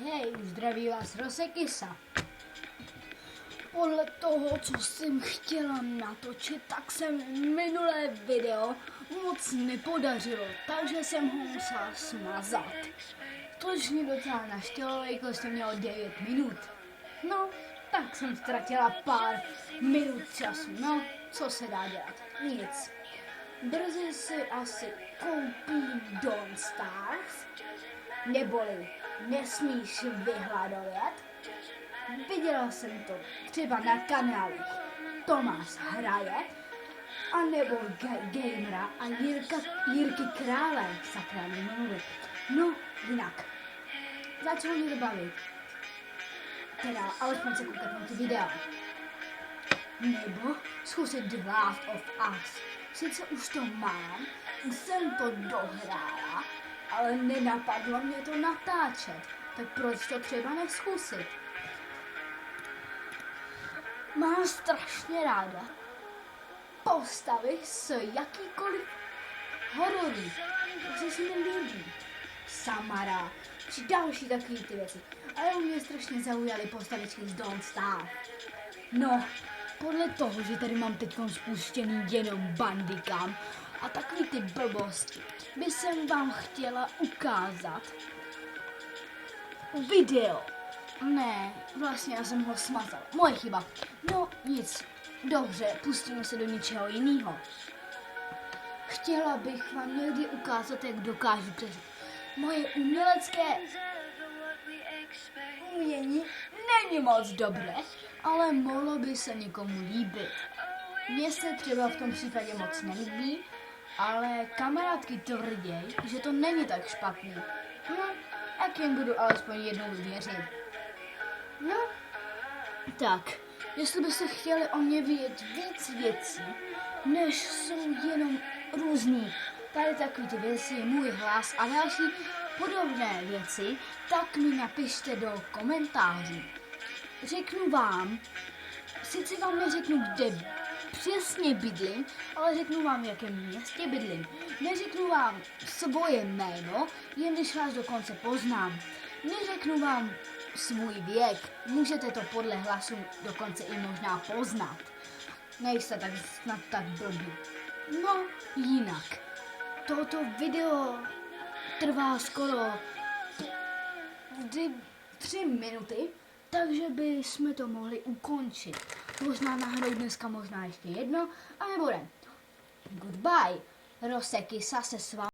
Hej, zdraví vás Rosekisa. Podle toho, co jsem chtěla natočit, tak se minulé video moc nepodařilo, takže jsem ho musela smazat. Tož mě docela naštělo, jako jsem měla 9 minut. No, tak jsem ztratila pár minut času, no, co se dá dělat, nic. Brzy si asi koupím Don't Starve, neboli Nesmíš vyhladovět. Viděla jsem to třeba na kanálu Tomáš hraje, anebo Gamera a Jirky Krále, sakra, nemluvit. No, jinak. Začalo mě to bavit. Teda, alespoň se koukat na ty videa. Nebo zkusit The Last of Us. Sice už to mám, už jsem to dohrála, ale nenapadlo mě to natáčet. Tak proč to třeba neskusit? Mám strašně ráda postavy s jakýkoliv horory, protože se mi líbí. Samara, či další takové ty věci. Ale mě strašně zaujaly postavičky z Don't Starve. No, podle toho, že tady mám teď spuštěný jenom Bandicam a takový ty blbosti, by jsem vám chtěla ukázat video. Ne, vlastně já jsem ho smazal. Moje chyba. No nic. Dobře, pustíme se do něčeho jiného. Chtěla bych vám někdy ukázat, jak dokážu přežít. Moje umělecké umění není moc dobré, ale mohlo by se někomu líbit. Mně se třeba v tom případě moc nelíbí, ale kamarádky tvrdí, že to není tak špatný. No, jak jim budu alespoň jednou věřit. No, tak, jestli byste chtěli o mě vědět víc věcí, než jsou jenom různý tady takový ty věci, můj hlas a další podobné věci, tak mi napište do komentářů. Řeknu vám, sice vám neřeknu, kde přesně bydlím, ale řeknu vám, v jakém městě bydlím. Neřeknu vám svoje jméno, jen když vás dokonce poznám. Neřeknu vám svůj věk, můžete to podle hlasu dokonce i možná poznat. Nejste tak snad tak blbý. No, jinak. Toto video trvá skoro 3 minuty, takže bychom to mohli ukončit. Možná nahrou dneska, možná ještě jedno, a nebude. Goodbye. Rosekisa se s vámi.